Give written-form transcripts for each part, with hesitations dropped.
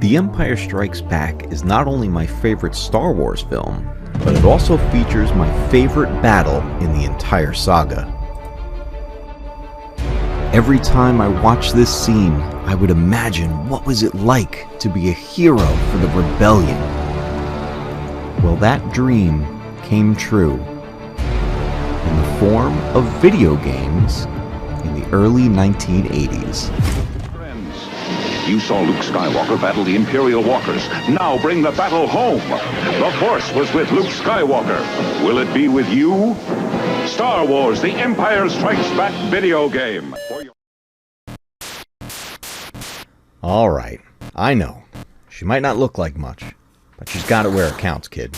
The Empire Strikes Back is not only my favorite Star Wars film, but it also features my favorite battle in the entire saga. Every time I watch this scene, I would imagine what was it like to be a hero for the rebellion. Well, that dream came true in the form of video games in the early 1980s. You saw Luke Skywalker battle the Imperial Walkers. Now bring the battle home. The Force was with Luke Skywalker. Will it be with you? Star Wars: The Empire Strikes Back video game. Alright, I know. She might not look like much, but she's got it where it counts, kid.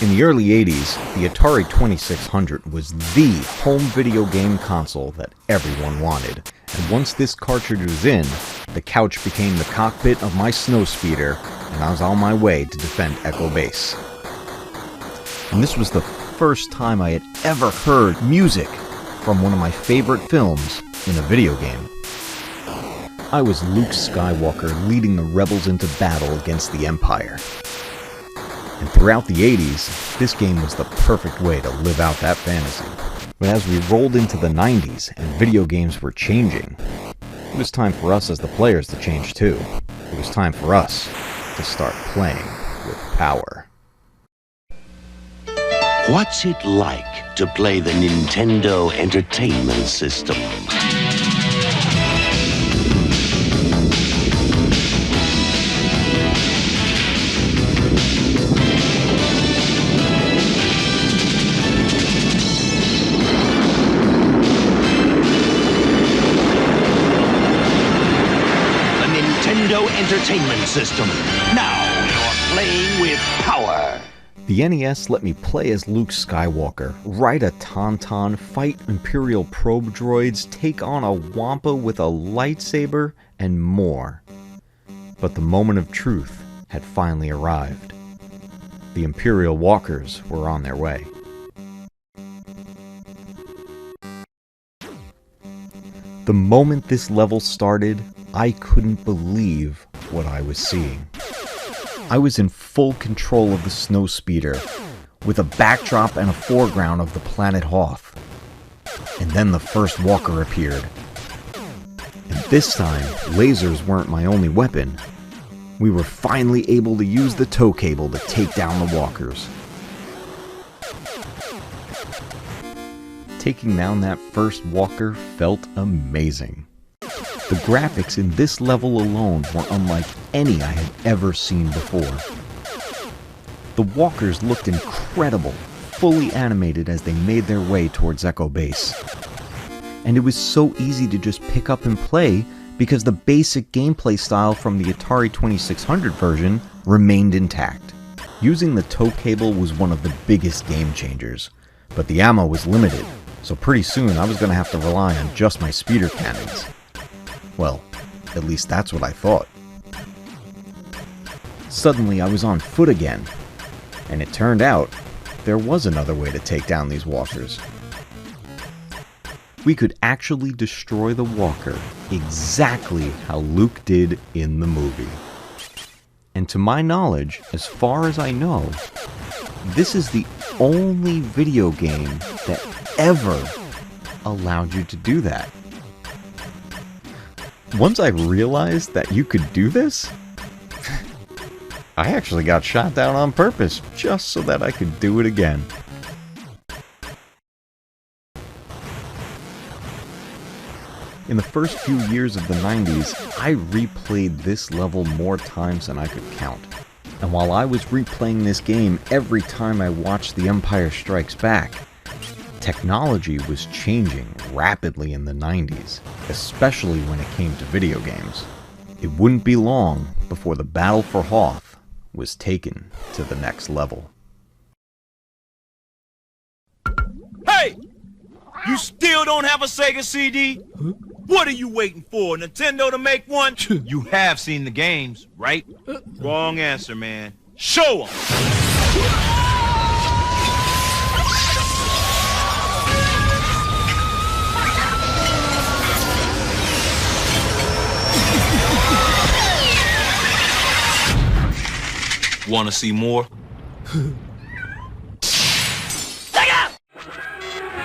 In the early 80s, the Atari 2600 was the home video game console that everyone wanted. And once this cartridge was in, the couch became the cockpit of my snowspeeder, and I was on my way to defend Echo Base. And this was the first time I had ever heard music from one of my favorite films in a video game. I was Luke Skywalker leading the rebels into battle against the Empire. And throughout the 80s, this game was the perfect way to live out that fantasy. But as we rolled into the 90s and video games were changing, it was time for us as the players to change too. It was time for us to start playing with power. What's it like to play the Nintendo Entertainment System? Entertainment System. Now you're playing with power. The NES let me play as Luke Skywalker, ride a Tauntaun, fight Imperial probe droids, take on a Wampa with a lightsaber, and more. But the moment of truth had finally arrived. The Imperial Walkers were on their way. The moment this level started, I couldn't believe what I was seeing. I was in full control of the snowspeeder, with a backdrop and a foreground of the planet Hoth. And then the first walker appeared. And this time, lasers weren't my only weapon. We were finally able to use the tow cable to take down the walkers. Taking down that first walker felt amazing. The graphics in this level alone were unlike any I had ever seen before. The walkers looked incredible, fully animated as they made their way towards Echo Base. And it was so easy to just pick up and play because the basic gameplay style from the Atari 2600 version remained intact. Using the tow cable was one of the biggest game changers, but the ammo was limited, so pretty soon I was going to have to rely on just my speeder cannons. Well, at least that's what I thought. Suddenly I was on foot again, and it turned out there was another way to take down these walkers. We could actually destroy the walker exactly how Luke did in the movie. And to my knowledge, as far as I know, this is the only video game that ever allowed you to do that. Once I realized that you could do this, I actually got shot down on purpose just so that I could do it again. In the first few years of the 90s, I replayed this level more times than I could count. And while I was replaying this game every time I watched The Empire Strikes Back, technology was changing rapidly in the 90s, especially when it came to video games. It wouldn't be long before the battle for Hoth was taken to the next level. Hey! You still don't have a Sega CD? Huh? What are you waiting for? Nintendo to make one? You have seen the games, right? Wrong answer, man. Show 'em! want to see more?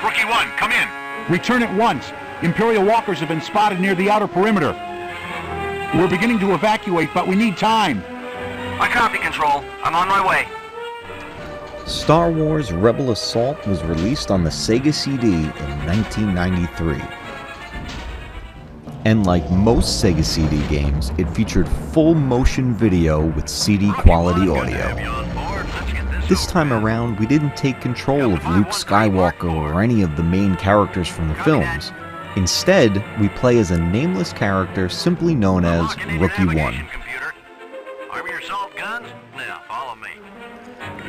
Rookie 1, come in. Return at once. Imperial walkers have been spotted near the outer perimeter. We're beginning to evacuate, but we need time. I copy, Control. I'm on my way. Star Wars Rebel Assault was released on the Sega CD in 1993. And like most Sega CD games, it featured full motion video with CD quality audio. This time around, we didn't take control of Luke Skywalker or any of the main characters from the films. Instead, we play as a nameless character simply known as Rookie 1.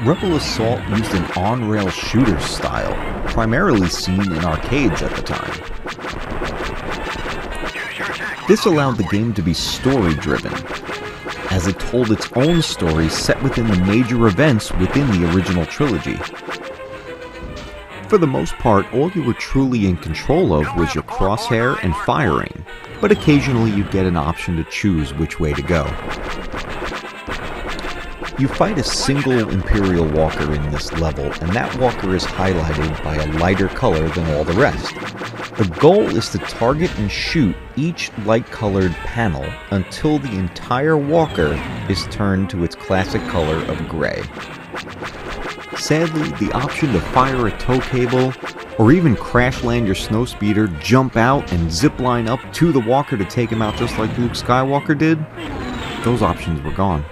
Rebel Assault used an on-rail shooter style, primarily seen in arcades at the time. This allowed the game to be story-driven, as it told its own story set within the major events within the original trilogy. For the most part, all you were truly in control of was your crosshair and firing, but occasionally you'd get an option to choose which way to go. You fight a single Imperial walker in this level, and that walker is highlighted by a lighter color than all the rest. The goal is to target and shoot each light-colored panel until the entire walker is turned to its classic color of gray. Sadly, the option to fire a tow cable, or even crash land your snowspeeder, jump out, and zipline up to the walker to take him out just like Luke Skywalker did, those options were gone.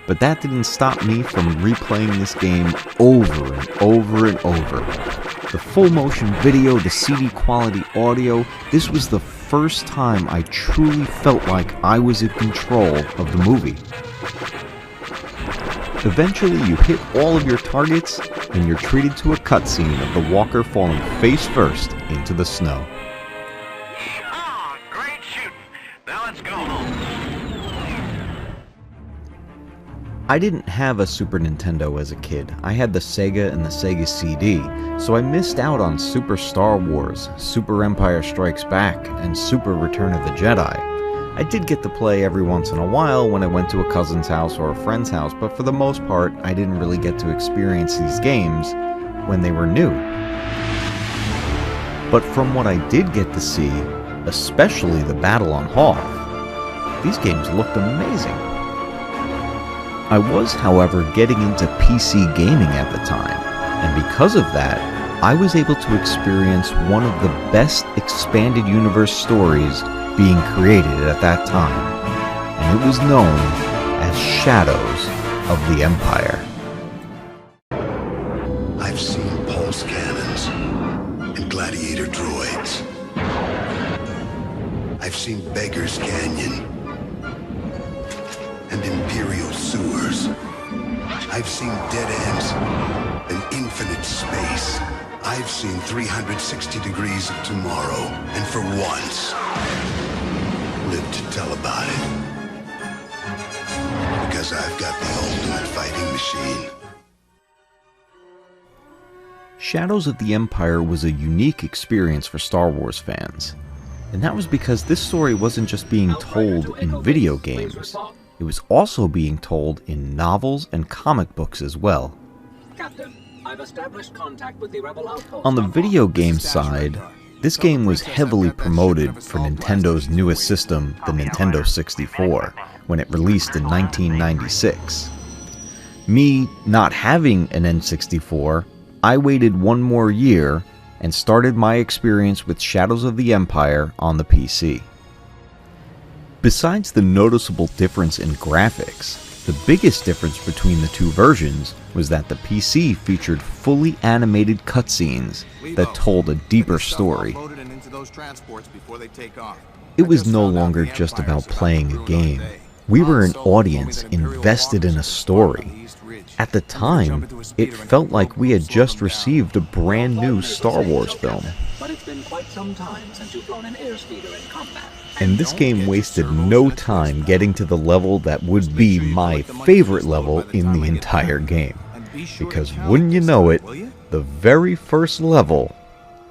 But that didn't stop me from replaying this game over and over and over. The full motion video, the CD quality audio, this was the first time I truly felt like I was in control of the movie. Eventually you hit all of your targets, and you're treated to a cutscene of the walker falling face first into the snow. Oh, great shooting. Now let's go home. I didn't have a Super Nintendo as a kid. I had the Sega and the Sega CD, so I missed out on Super Star Wars, Super Empire Strikes Back, and Super Return of the Jedi. I did get to play every once in a while when I went to a cousin's house or a friend's house, but for the most part, I didn't really get to experience these games when they were new. But from what I did get to see, especially the battle on Hoth, these games looked amazing. I was, however, getting into PC gaming at the time, and because of that, I was able to experience one of the best expanded universe stories being created at that time, and it was known as Shadows of the Empire. I've seen pulse cannons and gladiator droids. I've seen Beggar's Canyon and Imperial sewers. I've seen dead ends and infinite space. I've seen 360 degrees of tomorrow, and for once, lived to tell about it. Because I've got the ultimate fighting machine. Shadows of the Empire was a unique experience for Star Wars fans, and that was because this story wasn't just being told in video games. It was also being told in novels and comic books as well. Captain, I've established contact with the rebel outpost. On the video game side, this game was heavily promoted for Nintendo's newest system, the Nintendo 64, when it released in 1996. Me not having an N64, I waited one more year and started my experience with Shadows of the Empire on the PC. Besides the noticeable difference in graphics, the biggest difference between the two versions was that the PC featured fully animated cutscenes that told a deeper story. It was no longer just about playing a game. We were an audience invested in a story. At the time, it felt like we had just received a brand new Star Wars film. But it's been quite some time since you've flown an airspeeder in combat. And this game wasted no time getting to the level that would be my favorite level in the entire game. Because wouldn't you know it, the very first level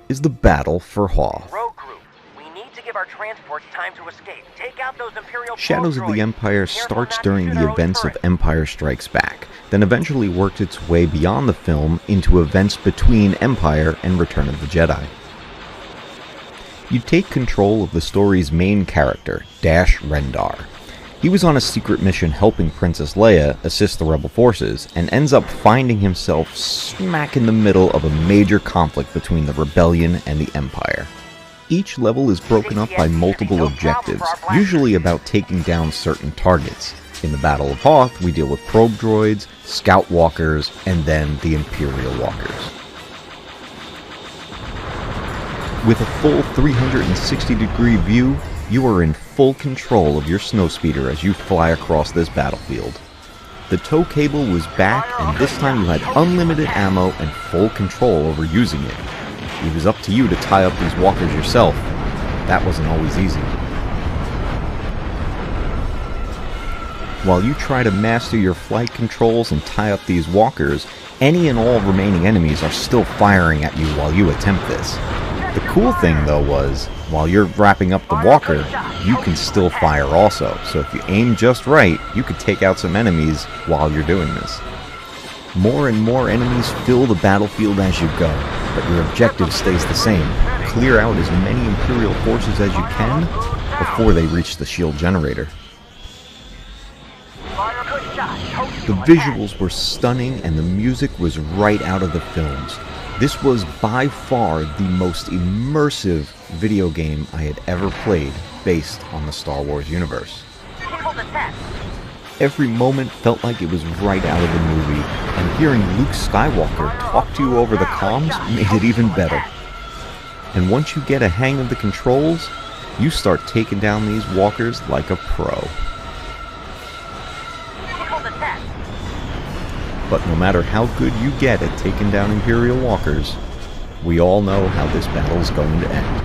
is the battle for Hoth. Rogue Group, we need to give give our transport time to escape. Take out those Imperial Shadows of the droids. Empire Careful starts not to during shoot the our own events of turret. Empire Strikes Back, then eventually worked its way beyond the film into events between Empire and Return of the Jedi. You take control of the story's main character, Dash Rendar. He was on a secret mission helping Princess Leia assist the Rebel forces, and ends up finding himself smack in the middle of a major conflict between the Rebellion and the Empire. Each level is broken up by multiple objectives, usually about taking down certain targets. In the Battle of Hoth, we deal with probe droids, scout walkers, and then the Imperial walkers. With a full 360-degree view, you are in full control of your snowspeeder as you fly across this battlefield. The tow cable was back, and this time you had unlimited ammo and full control over using it. It was up to you to tie up these walkers yourself. That wasn't always easy. While you try to master your flight controls and tie up these walkers, any and all remaining enemies are still firing at you while you attempt this. The cool thing though was, while you're wrapping up the walker, you can still fire also, so if you aim just right, you could take out some enemies while you're doing this. More and more enemies fill the battlefield as you go, but your objective stays the same. Clear out as many Imperial forces as you can before they reach the shield generator. The visuals were stunning and the music was right out of the films. This was by far the most immersive video game I had ever played based on the Star Wars universe. Every moment felt like it was right out of the movie, and hearing Luke Skywalker talk to you over the comms made it even better. And once you get a hang of the controls, you start taking down these walkers like a pro. But no matter how good you get at taking down Imperial walkers, we all know how this battle is going to end.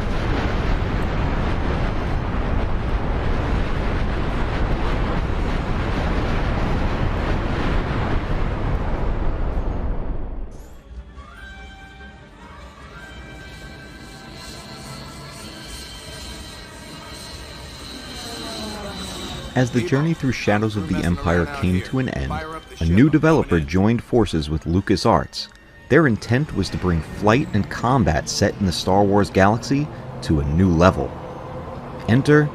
As the journey through Shadows of the Empire came to an end, a new developer joined forces with LucasArts. Their intent was to bring flight and combat set in the Star Wars galaxy to a new level. Enter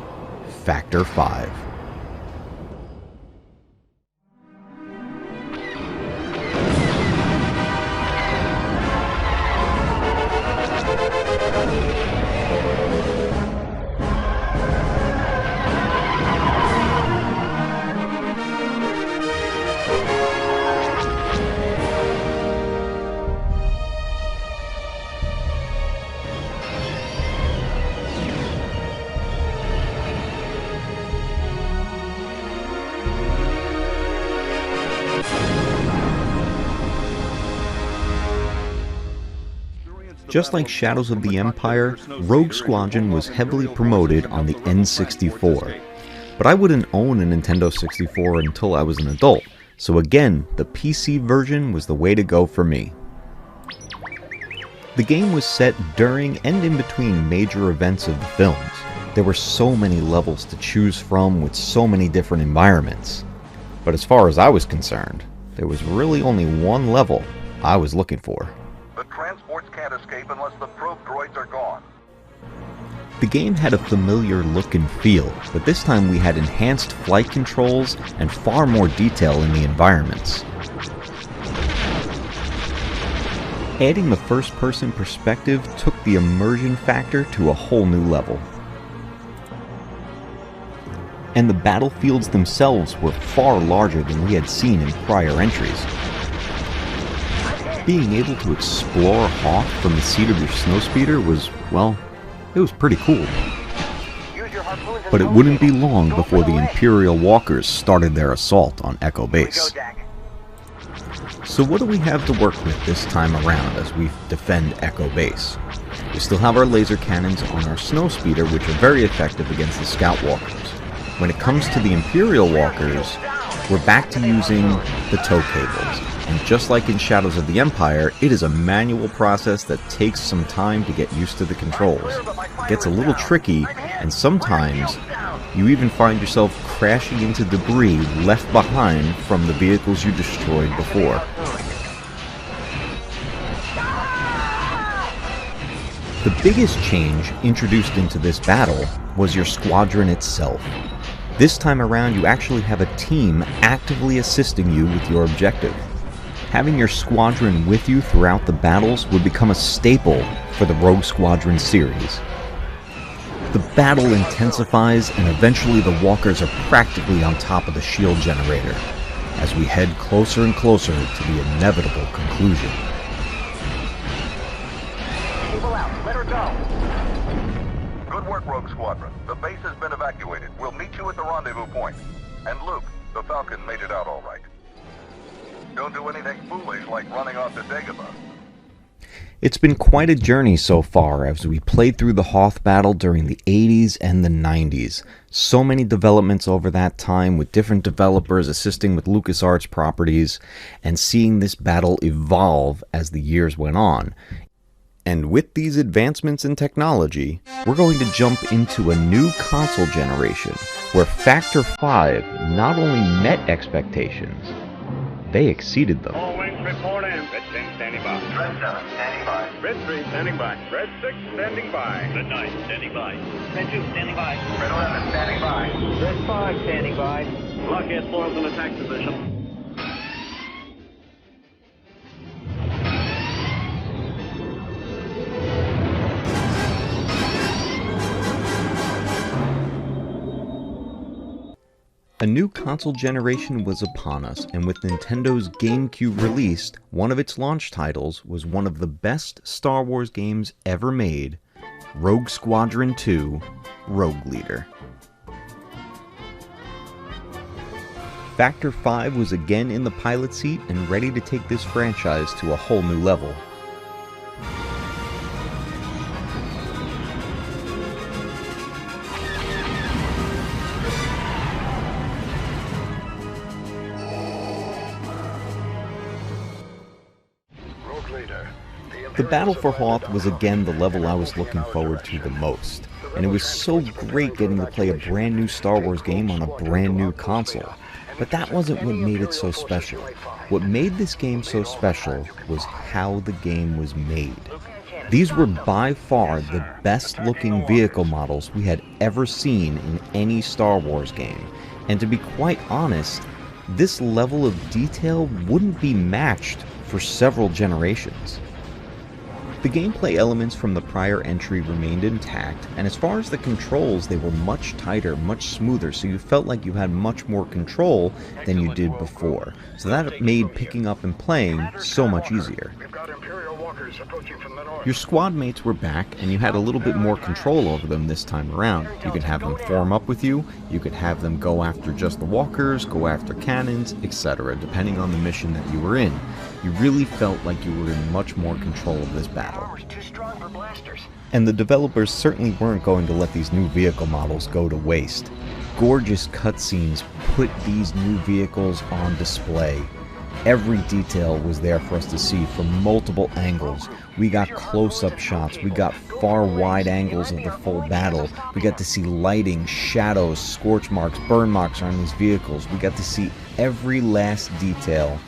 Factor 5. Just like Shadows of the Empire, Rogue Squadron was heavily promoted on the N64. But I wouldn't own a Nintendo 64 until I was an adult, so again, the PC version was the way to go for me. The game was set during and in between major events of the films. There were so many levels to choose from with so many different environments. But as far as I was concerned, there was really only one level I was looking for. The transports can't escape unless the probe droids are gone. The game had a familiar look and feel, but this time we had enhanced flight controls and far more detail in the environments. Adding the first-person perspective took the immersion factor to a whole new level. And the battlefields themselves were far larger than we had seen in prior entries. Being able to explore Hoth from the seat of your snowspeeder was, well, it was pretty cool. But it wouldn't be long before the Imperial walkers started their assault on Echo Base. So what do we have to work with this time around as we defend Echo Base? We still have our laser cannons on our snowspeeder, which are very effective against the scout walkers. When it comes to the Imperial walkers, we're back to using the tow cables. and just like in Shadows of the Empire, it is a manual process that takes some time to get used to the controls. It gets a little tricky, and sometimes you even find yourself crashing into debris left behind from the vehicles you destroyed before. The biggest change introduced into this battle was your squadron itself. This time around, you actually have a team actively assisting you with your objective. Having your squadron with you throughout the battles would become a staple for the Rogue Squadron series. The battle intensifies, and eventually the walkers are practically on top of the shield generator, as we head closer and closer to the inevitable conclusion. Cable out. Let her go. Good work, Rogue Squadron. The base has been evacuated. We'll meet you at the rendezvous point. And Luke, the Falcon made it out all right. Don't do anything foolish like running off to Dagobah. It's been quite a journey so far as we played through the Hoth battle during the 80s and the 90s. So many developments over that time, with different developers assisting with LucasArts properties, and seeing this battle evolve as the years went on. And with these advancements in technology, we're going to jump into a new console generation where Factor 5 not only met expectations, they exceeded them. All wings report in. Red 10 standing by. Red 7 standing by. Red 3 standing by. Red 6 standing by. Red 9 standing by. Red 2 standing by. Red 11 standing by. Red 5 standing by. Blockade forms in attack position. A new console generation was upon us, and with Nintendo's GameCube released, one of its launch titles was one of the best Star Wars games ever made, Rogue Squadron 2: Rogue Leader. Factor 5 was again in the pilot seat and ready to take this franchise to a whole new level. The battle for Hoth was again the level I was looking forward to the most, and it was so great getting to play a brand new Star Wars game on a brand new console. But that wasn't what made it so special. What made this game so special was how the game was made. These were by far the best looking vehicle models we had ever seen in any Star Wars game, and to be quite honest, this level of detail wouldn't be matched for several generations. The gameplay elements from the prior entry remained intact, and as far as the controls, they were much tighter, much smoother, so you felt like you had much more control than you did before. So that made picking up and playing so much easier. Your squad mates were back, and you had a little bit more control over them this time around. You could have them form up with you, you could have them go after just the walkers, go after cannons, etc., depending on the mission that you were in. You really felt like you were in much more control of this battle. And the developers certainly weren't going to let these new vehicle models go to waste. Gorgeous cutscenes put these new vehicles on display. Every detail was there for us to see from multiple angles. We got close-up shots, we got far wide angles of the full battle, we got to see lighting, shadows, scorch marks, burn marks on these vehicles. We got to see every last detail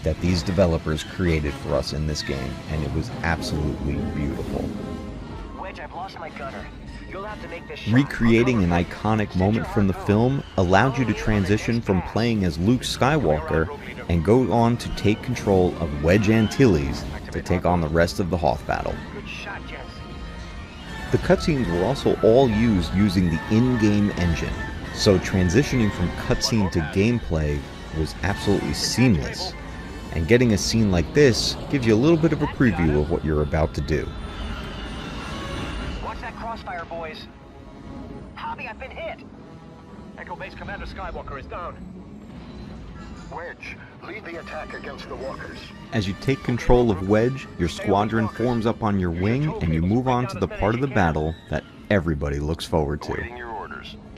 that these developers created for us in this game, and it was absolutely beautiful. Wedge, I've lost my gunner. You'll have to make this shot. Recreating an iconic moment from the film allowed you to transition from playing as Luke Skywalker and go on to take control of Wedge Antilles to take on the rest of the Hoth battle. The cutscenes were also all used using the in-game engine, so transitioning from cutscene to gameplay was absolutely seamless. And getting a scene like this gives you a little bit of a preview of what you're about to do. Watch that crossfire, boys. Hobby, I've been hit. Echo Base Commander Skywalker is down. Wedge, lead the attack against the walkers. As you take control of Wedge, your squadron forms up on your wing and you move on to the part of the battle that everybody looks forward to.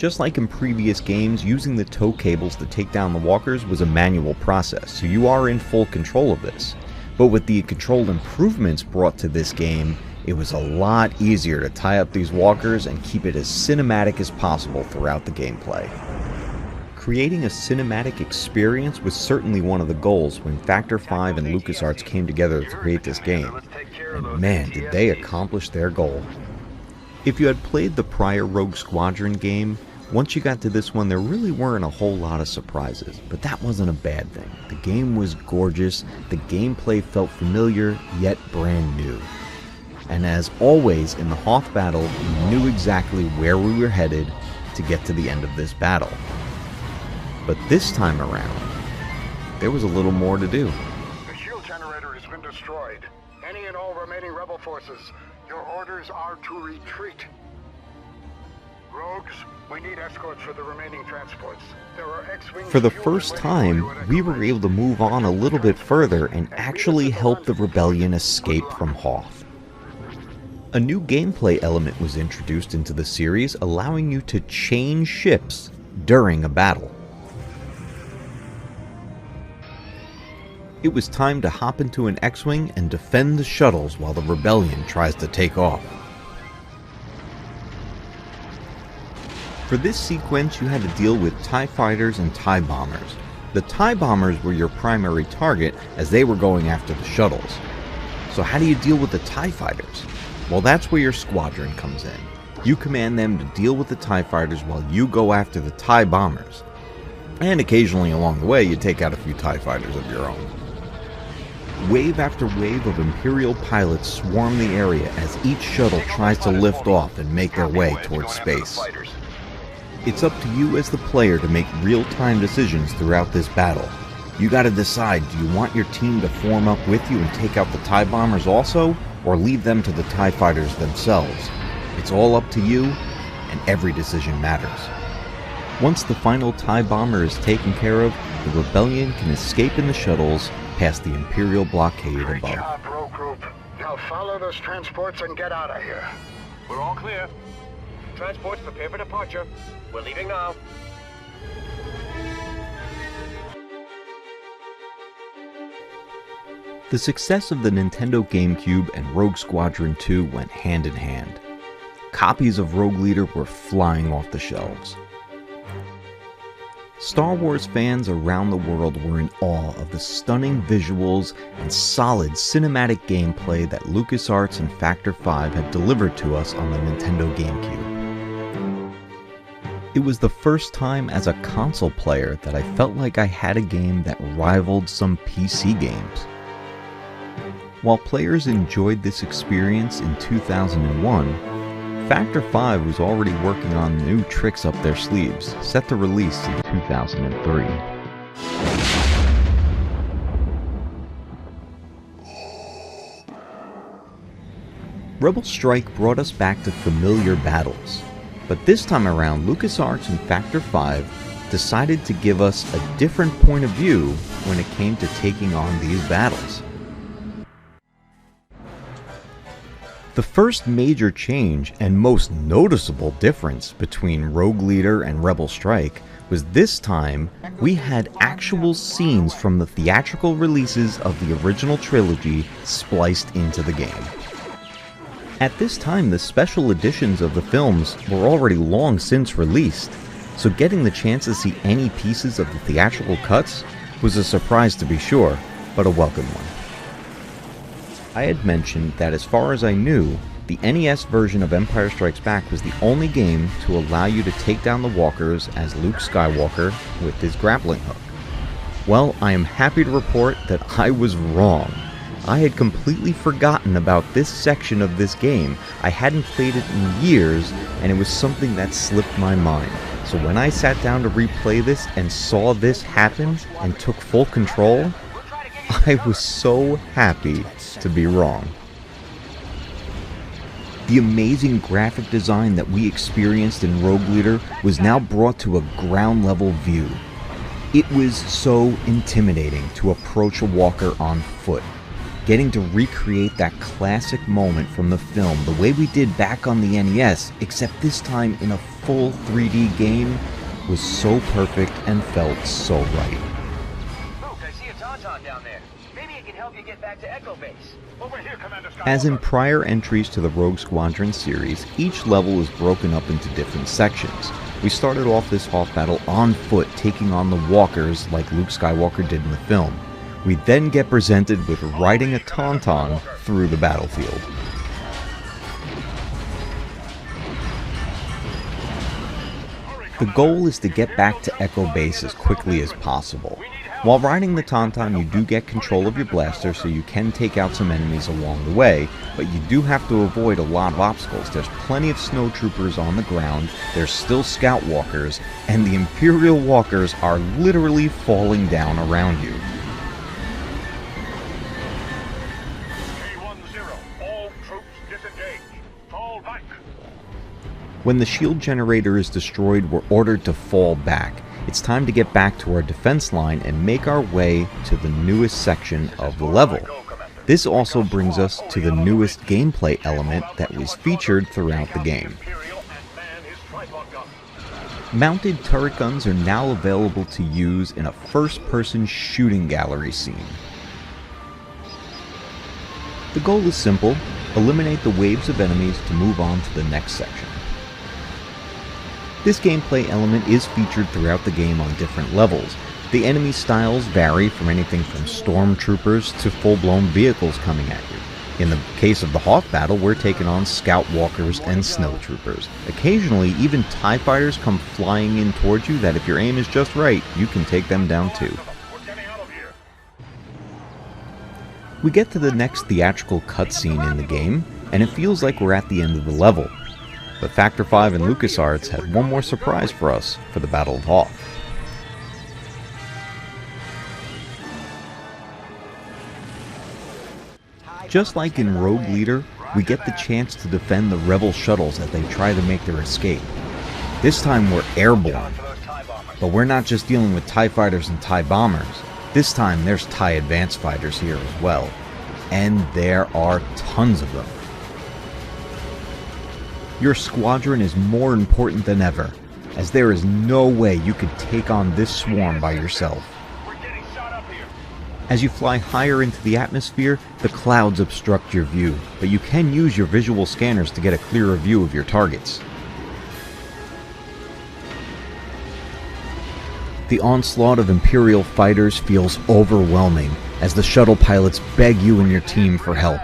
Just like in previous games, using the tow cables to take down the walkers was a manual process, so you are in full control of this. But with the control improvements brought to this game, it was a lot easier to tie up these walkers and keep it as cinematic as possible throughout the gameplay. Creating a cinematic experience was certainly one of the goals when Factor 5 and LucasArts came together to create this game, and man, did they accomplish their goal. If you had played the prior Rogue Squadron game, once you got to this one there really weren't a whole lot of surprises, but that wasn't a bad thing. The game was gorgeous, the gameplay felt familiar, yet brand new. And as always in the Hoth battle, we knew exactly where we were headed to get to the end of this battle. But this time around, there was a little more to do. The shield generator has been destroyed. Any and all remaining rebel forces, your orders are to retreat. Rogues, we need escorts for the remaining transports. There are X-Wing. For the first time, we were able to move on a little bit further and actually help the rebellion escape from Hoth. A new gameplay element was introduced into the series, allowing you to change ships during a battle. It was time to hop into an X-Wing and defend the shuttles while the rebellion tries to take off. For this sequence, you had to deal with TIE fighters and TIE bombers. The TIE bombers were your primary target as they were going after the shuttles. So how do you deal with the TIE fighters? Well, that's where your squadron comes in. You command them to deal with the TIE fighters while you go after the TIE bombers. And occasionally along the way, you take out a few TIE fighters of your own. Wave after wave of Imperial pilots swarm the area as each shuttle tries to lift off and make their way towards space. It's up to you as the player to make real-time decisions throughout this battle. You gotta decide, do you want your team to form up with you and take out the TIE bombers also, or leave them to the TIE fighters themselves? It's all up to you, and every decision matters. Once the final TIE bomber is taken care of, the rebellion can escape in the shuttles past the Imperial blockade above. Great job, Rogue Group. Now follow those transports and get out of here. We're all clear. Transports prepare for departure. We're leaving now. The success of the Nintendo GameCube and Rogue Squadron 2 went hand in hand. Copies of Rogue Leader were flying off the shelves. Star Wars fans around the world were in awe of the stunning visuals and solid cinematic gameplay that LucasArts and Factor 5 had delivered to us on the Nintendo GameCube. It was the first time as a console player that I felt like I had a game that rivaled some PC games. While players enjoyed this experience in 2001, Factor 5 was already working on new tricks up their sleeves, set to release in 2003. Rebel Strike brought us back to familiar battles, but this time around LucasArts and Factor 5 decided to give us a different point of view when it came to taking on these battles. The first major change and most noticeable difference between Rogue Leader and Rebel Strike was this time we had actual scenes from the theatrical releases of the original trilogy spliced into the game. At this time, the special editions of the films were already long since released, so getting the chance to see any pieces of the theatrical cuts was a surprise to be sure, but a welcome one. I had mentioned that as far as I knew, the NES version of Empire Strikes Back was the only game to allow you to take down the walkers as Luke Skywalker with his grappling hook. Well, I am happy to report that I was wrong. I had completely forgotten about this section of this game. I hadn't played it in years, and it was something that slipped my mind. So when I sat down to replay this and saw this happen and took full control, I was so happy to be wrong. The amazing graphic design that we experienced in Rogue Leader was now brought to a ground level view. It was so intimidating to approach a walker on foot. getting to recreate that classic moment from the film the way we did back on the NES, except this time in a full 3D game, was so perfect and felt so right. Luke, I see a Tauntaun down there. Maybe it can help you get back to Echo Base. Over here, Commander Skywalker. As in prior entries to the Rogue Squadron series, each level is broken up into different sections. We started off this Hoth battle on foot, taking on the walkers like Luke Skywalker did in the film. We then get presented with riding a Tauntaun through the battlefield. The goal is to get back to Echo Base as quickly as possible. While riding the Tauntaun, you do get control of your blaster, so you can take out some enemies along the way, but you do have to avoid a lot of obstacles. There's plenty of snowtroopers on the ground, there's still scout walkers, and the Imperial walkers are literally falling down around you. When the shield generator is destroyed, we're ordered to fall back. It's time to get back to our defense line and make our way to the newest section of the level. This also brings us to the newest gameplay element that was featured throughout the game. Mounted turret guns are now available to use in a first-person shooting gallery scene. The goal is simple: eliminate the waves of enemies to move on to the next section. This gameplay element is featured throughout the game on different levels. The enemy styles vary from anything from stormtroopers to full-blown vehicles coming at you. In the case of the Hoth battle, we're taking on scout walkers and snowtroopers. Occasionally, even TIE fighters come flying in towards you that if your aim is just right, you can take them down too. We get to the next theatrical cutscene in the game, and it feels like we're at the end of the level. But Factor 5 and LucasArts had one more surprise for us for the Battle of Hoth. Just like in Rogue Leader, we get the chance to defend the Rebel shuttles as they try to make their escape. This time we're airborne, but we're not just dealing with TIE fighters and TIE bombers. This time there's TIE advanced fighters here as well, and there are tons of them. Your squadron is more important than ever, as there is no way you could take on this swarm by yourself. As you fly higher into the atmosphere, the clouds obstruct your view, but you can use your visual scanners to get a clearer view of your targets. The onslaught of Imperial fighters feels overwhelming as the shuttle pilots beg you and your team for help.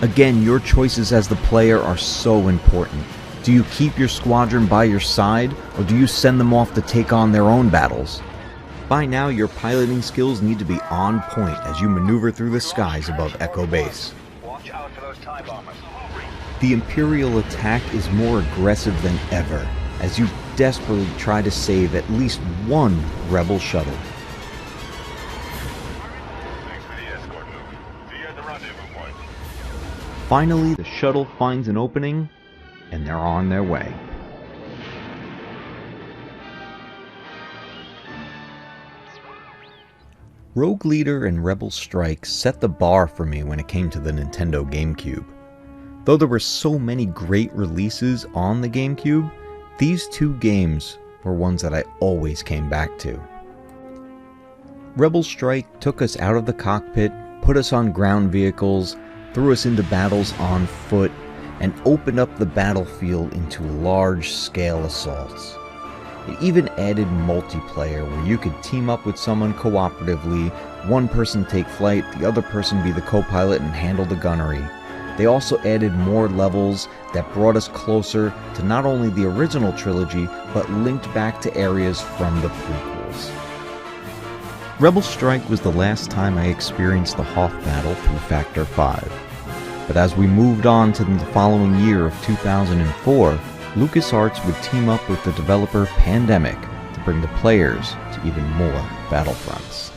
Again, your choices as the player are so important. Do you keep your squadron by your side, or do you send them off to take on their own battles? By now, your piloting skills need to be on point as you maneuver through the skies above Echo Base. Watch out for those TIE bombers. The Imperial attack is more aggressive than ever, as you desperately try to save at least one Rebel shuttle. Finally, the shuttle finds an opening, and they're on their way. Rogue Leader and Rebel Strike set the bar for me when it came to the Nintendo GameCube. Though there were so many great releases on the GameCube, these two games were ones that I always came back to. Rebel Strike took us out of the cockpit, put us on ground vehicles, threw us into battles on foot, and opened up the battlefield into large-scale assaults. It even added multiplayer where you could team up with someone cooperatively, one person take flight, the other person be the co-pilot and handle the gunnery. They also added more levels that brought us closer to not only the original trilogy, but linked back to areas from the prequels. Rebel Strike was the last time I experienced the Hoth battle through Factor 5. But as we moved on to the following year of 2004, LucasArts would team up with the developer Pandemic to bring the players to even more Battlefronts.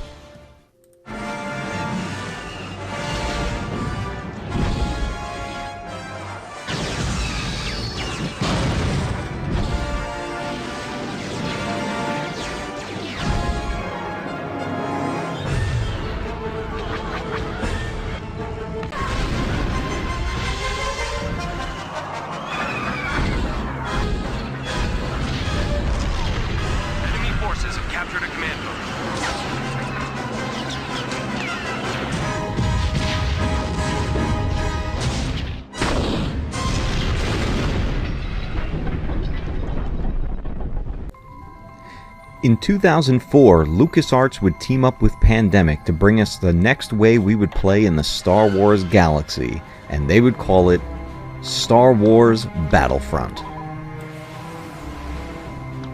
capture to command post. In 2004, LucasArts would team up with Pandemic to bring us the next way we would play in the Star Wars galaxy, and they would call it Star Wars Battlefront.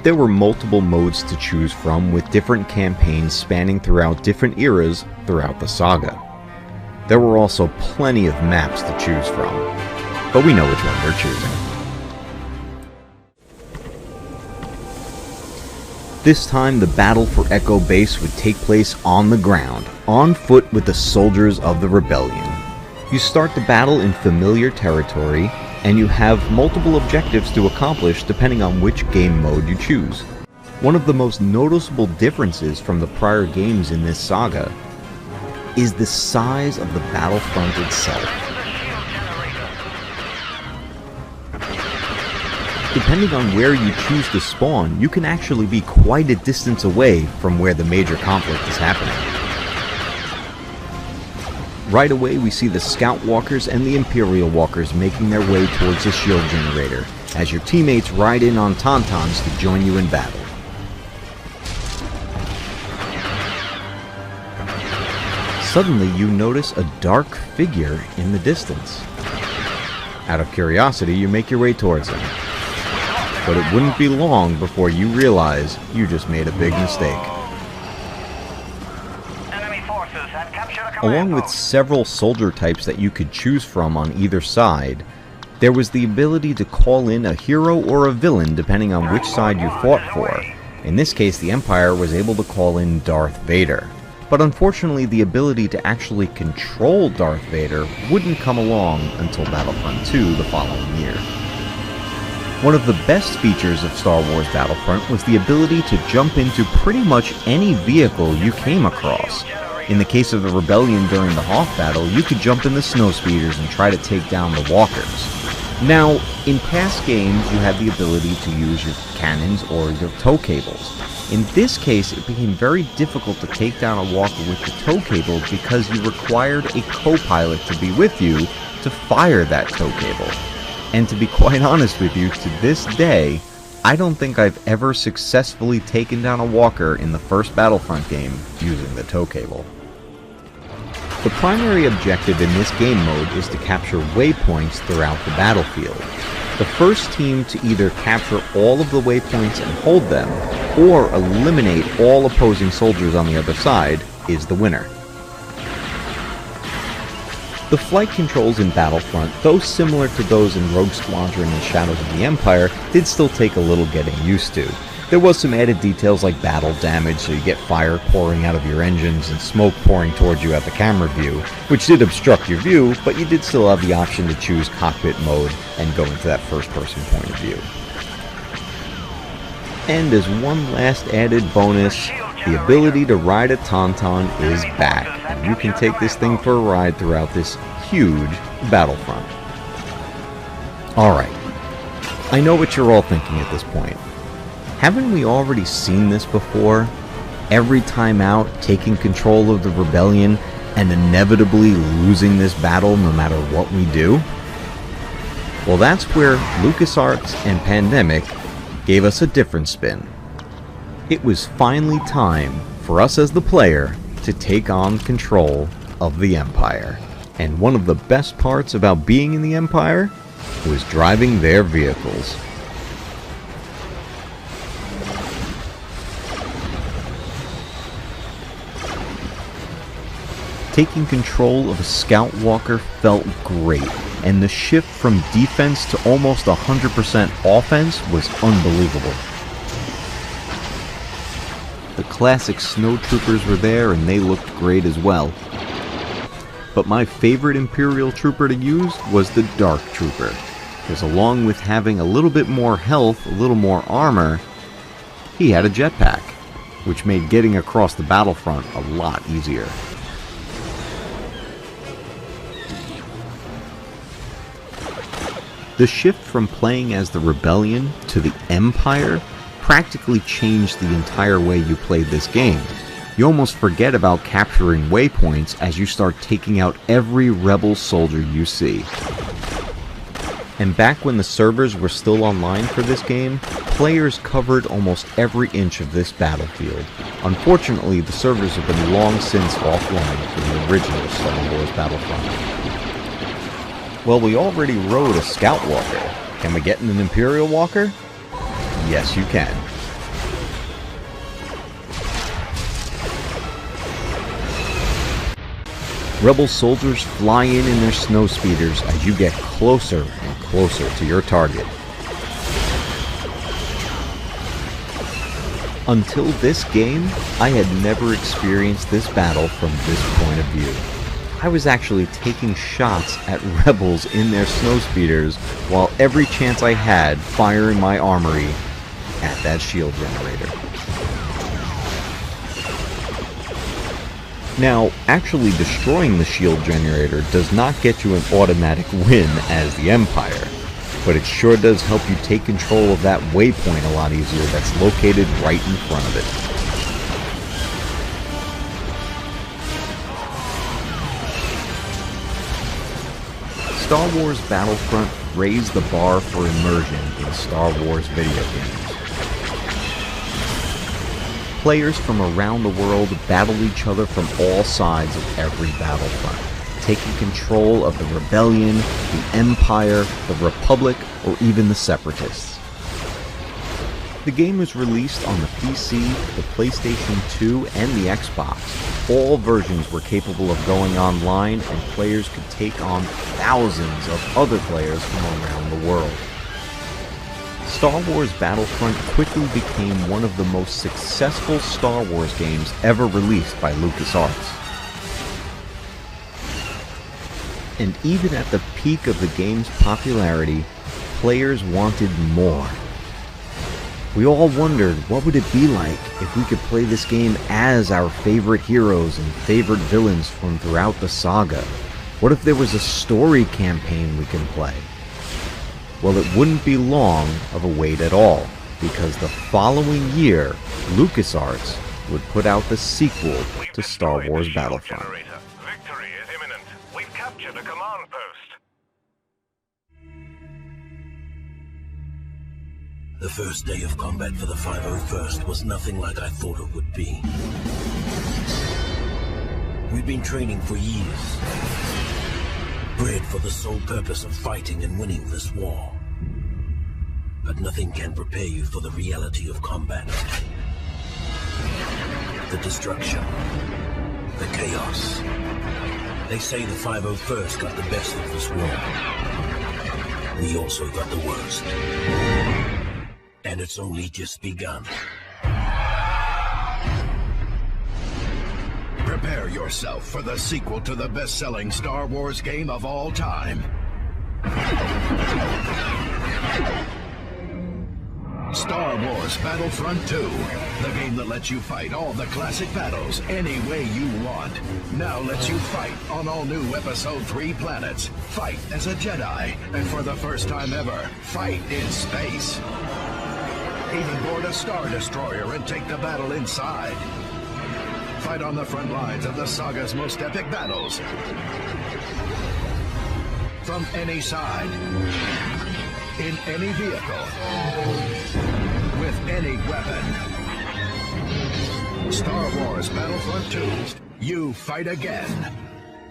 There were multiple modes to choose from, with different campaigns spanning throughout different eras throughout the saga. There were also plenty of maps to choose from, but we know which one we're choosing. This time, the battle for Echo Base would take place on the ground, on foot with the soldiers of the rebellion. You start the battle in familiar territory, and you have multiple objectives to accomplish depending on which game mode you choose. One of the most noticeable differences from the prior games in this saga is the size of the battlefront itself. Depending on where you choose to spawn, you can actually be quite a distance away from where the major conflict is happening. Right away, we see the Scout Walkers and the Imperial Walkers making their way towards the shield generator, as your teammates ride in on Tauntauns to join you in battle. Suddenly, you notice a dark figure in the distance. Out of curiosity, you make your way towards him. But it wouldn't be long before you realize you just made a big mistake. Along with several soldier types that you could choose from on either side, there was the ability to call in a hero or a villain depending on which side you fought for. In this case, the Empire was able to call in Darth Vader. But unfortunately, the ability to actually control Darth Vader wouldn't come along until Battlefront 2 the following year. One of the best features of Star Wars Battlefront was the ability to jump into pretty much any vehicle you came across. In the case of the Rebellion during the Hoth battle, you could jump in the snowspeeders and try to take down the walkers. Now, in past games, you had the ability to use your cannons or your tow cables. In this case, it became very difficult to take down a walker with the tow cable because you required a co-pilot to be with you to fire that tow cable. And to be quite honest with you, to this day, I don't think I've ever successfully taken down a walker in the first Battlefront game using the tow cable. The primary objective in this game mode is to capture waypoints throughout the battlefield. The first team to either capture all of the waypoints and hold them, or eliminate all opposing soldiers on the other side, is the winner. The flight controls in Battlefront, though similar to those in Rogue Squadron and Shadows of the Empire, did still take a little getting used to. There was some added details like battle damage, so you get fire pouring out of your engines and smoke pouring towards you at the camera view, which did obstruct your view, but you did still have the option to choose cockpit mode and go into that first-person point of view. And as one last added bonus, the ability to ride a Tauntaun is back, and you can take this thing for a ride throughout this huge Battlefront. Alright, I know what you're all thinking at this point. Haven't we already seen this before? Every time out, taking control of the Rebellion and inevitably losing this battle no matter what we do? Well, that's where LucasArts and Pandemic gave us a different spin. It was finally time for us as the player to take on control of the Empire. And one of the best parts about being in the Empire was driving their vehicles. Taking control of a Scout Walker felt great, and the shift from defense to almost 100% offense was unbelievable. The classic snowtroopers were there and they looked great as well. But my favorite Imperial trooper to use was the Dark Trooper, because along with having a little bit more health, a little more armor, he had a jetpack, which made getting across the battlefront a lot easier. The shift from playing as the Rebellion to the Empire practically changed the entire way you played this game. You almost forget about capturing waypoints as you start taking out every rebel soldier you see. And back when the servers were still online for this game, players covered almost every inch of this battlefield. Unfortunately, the servers have been long since offline from the original Star Wars Battlefront. Well, we already rode a Scout Walker. Can we get in an Imperial Walker? Yes, you can. Rebel soldiers fly in their snowspeeders as you get closer and closer to your target. Until this game, I had never experienced this battle from this point of view. I was actually taking shots at rebels in their snowspeeders while every chance I had firing my armory at that shield generator. Now, actually destroying the shield generator does not get you an automatic win as the Empire, but it sure does help you take control of that waypoint a lot easier that's located right in front of it. Star Wars Battlefront raised the bar for immersion in Star Wars video games. Players from around the world battle each other from all sides of every battlefront, taking control of the Rebellion, the Empire, the Republic, or even the Separatists. The game was released on the PC, the PlayStation 2, and the Xbox. All versions were capable of going online, and players could take on thousands of other players from around the world. Star Wars Battlefront quickly became one of the most successful Star Wars games ever released by LucasArts. And even at the peak of the game's popularity, players wanted more. We all wondered what would it be like if we could play this game as our favorite heroes and favorite villains from throughout the saga. What if there was a story campaign we could play? Well, it wouldn't be long of a wait at all, because the following year, LucasArts would put out the sequel to Star Wars Battlefront. Victory is imminent. We've captured a command post. The first day of combat for the 501st was nothing like I thought it would be. We'd been training for years, bred for the sole purpose of fighting and winning this war. But nothing can prepare you for the reality of combat. The destruction, the chaos. They say the 501st got the best of this war. We also got the worst. And it's only just begun. Prepare yourself for the sequel to the best-selling Star Wars game of all time. Star Wars Battlefront 2, the game that lets you fight all the classic battles any way you want. Now lets you fight on all new Episode 3 planets, fight as a Jedi, and for the first time ever, fight in space. Even board a Star Destroyer and take the battle inside. Fight on the front lines of the saga's most epic battles. From any side. In any vehicle. With any weapon. Star Wars Battlefront 2. You fight again.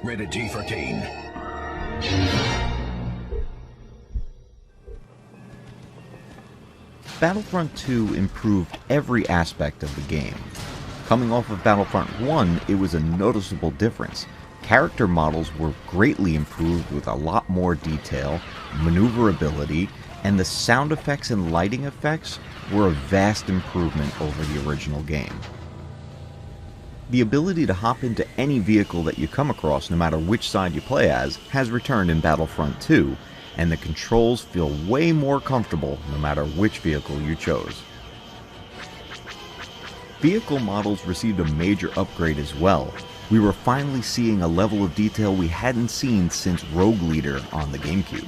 Rated T for teen. Battlefront 2 improved every aspect of the game. Coming off of Battlefront 1, it was a noticeable difference. Character models were greatly improved with a lot more detail, maneuverability, and the sound effects and lighting effects were a vast improvement over the original game. The ability to hop into any vehicle that you come across, no matter which side you play as, has returned in Battlefront 2, and the controls feel way more comfortable no matter which vehicle you chose. Vehicle models received a major upgrade as well. We were finally seeing a level of detail we hadn't seen since Rogue Leader on the GameCube.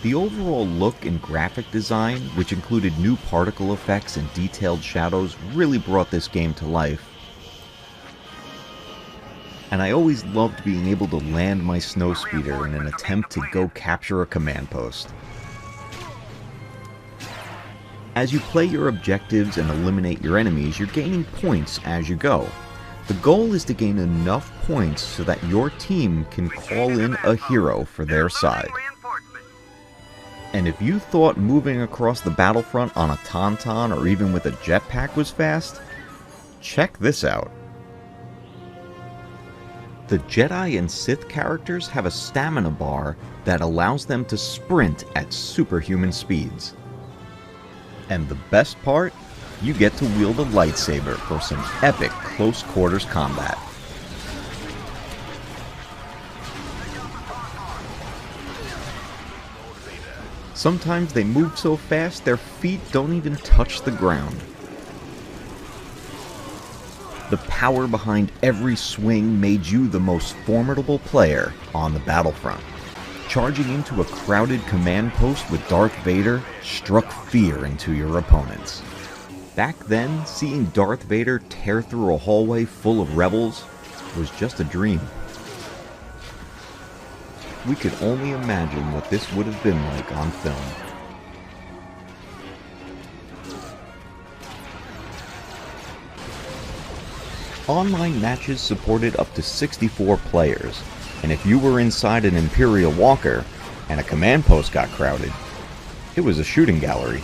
The overall look and graphic design, which included new particle effects and detailed shadows, really brought this game to life. And I always loved being able to land my snowspeeder in an attempt to go capture a command post. As you play your objectives and eliminate your enemies, you're gaining points as you go. The goal is to gain enough points so that your team can call in a hero for their side. And if you thought moving across the battlefront on a tauntaun or even with a jetpack was fast, check this out. The Jedi and Sith characters have a stamina bar that allows them to sprint at superhuman speeds. And the best part? You get to wield a lightsaber for some epic close quarters combat. Sometimes they move so fast their feet don't even touch the ground. The power behind every swing made you the most formidable player on the battlefront. Charging into a crowded command post with Darth Vader struck fear into your opponents. Back then, seeing Darth Vader tear through a hallway full of rebels was just a dream. We could only imagine what this would have been like on film. Online matches supported up to 64 players, and if you were inside an Imperial Walker and a command post got crowded, it was a shooting gallery.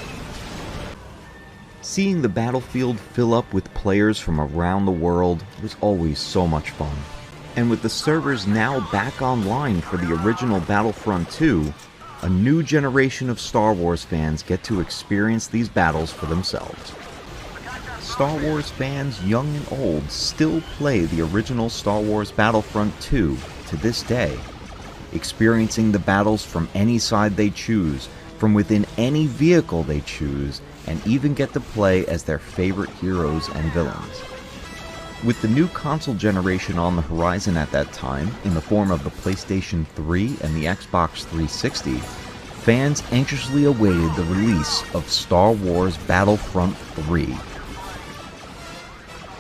Seeing the battlefield fill up with players from around the world was always so much fun. And with the servers now back online for the original Battlefront 2, a new generation of Star Wars fans get to experience these battles for themselves. Star Wars fans, young and old, still play the original Star Wars Battlefront 2 to this day, experiencing the battles from any side they choose, from within any vehicle they choose, and even get to play as their favorite heroes and villains. With the new console generation on the horizon at that time, in the form of the PlayStation 3 and the Xbox 360, fans anxiously awaited the release of Star Wars Battlefront 3.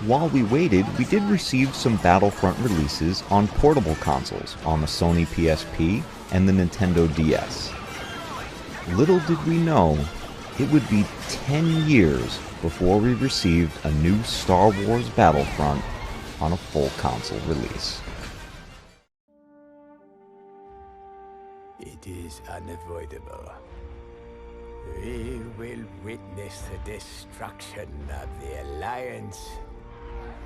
While we waited, we did receive some Battlefront releases on portable consoles on the Sony PSP and the Nintendo DS. Little did we know, it would be 10 years before we received a new Star Wars Battlefront on a full console release. It is unavoidable. We will witness the destruction of the Alliance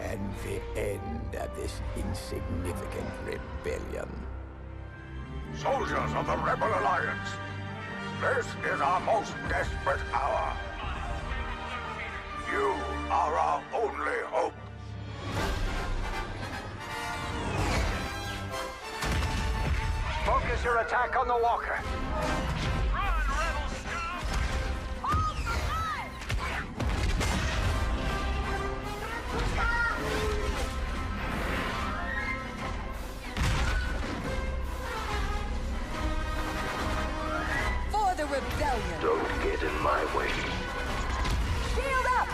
and the end of this insignificant rebellion. Soldiers of the Rebel Alliance, this is our most desperate hour. You are our only hope. Focus your attack on the walker. For the rebellion. Don't get in my way. Shield up!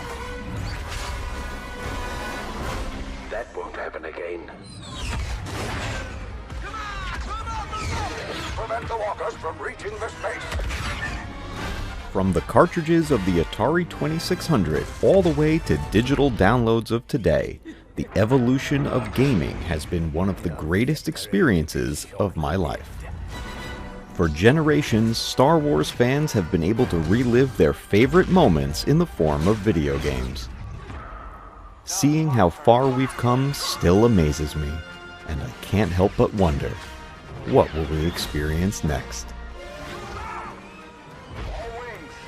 That won't happen again. Prevent the walkers from reaching the space. From the cartridges of the Atari 2600 all the way to digital downloads of today, the evolution of gaming has been one of the greatest experiences of my life. For generations, Star Wars fans have been able to relive their favorite moments in the form of video games. Seeing how far we've come still amazes me, and I can't help but wonder, what will we experience next?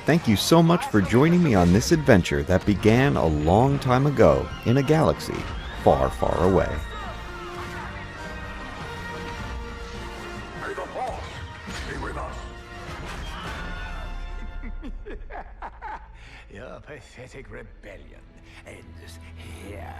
Thank you so much for joining me on this adventure that began a long time ago in a galaxy far, far away. May the Force be with us. Your pathetic rebellion ends here.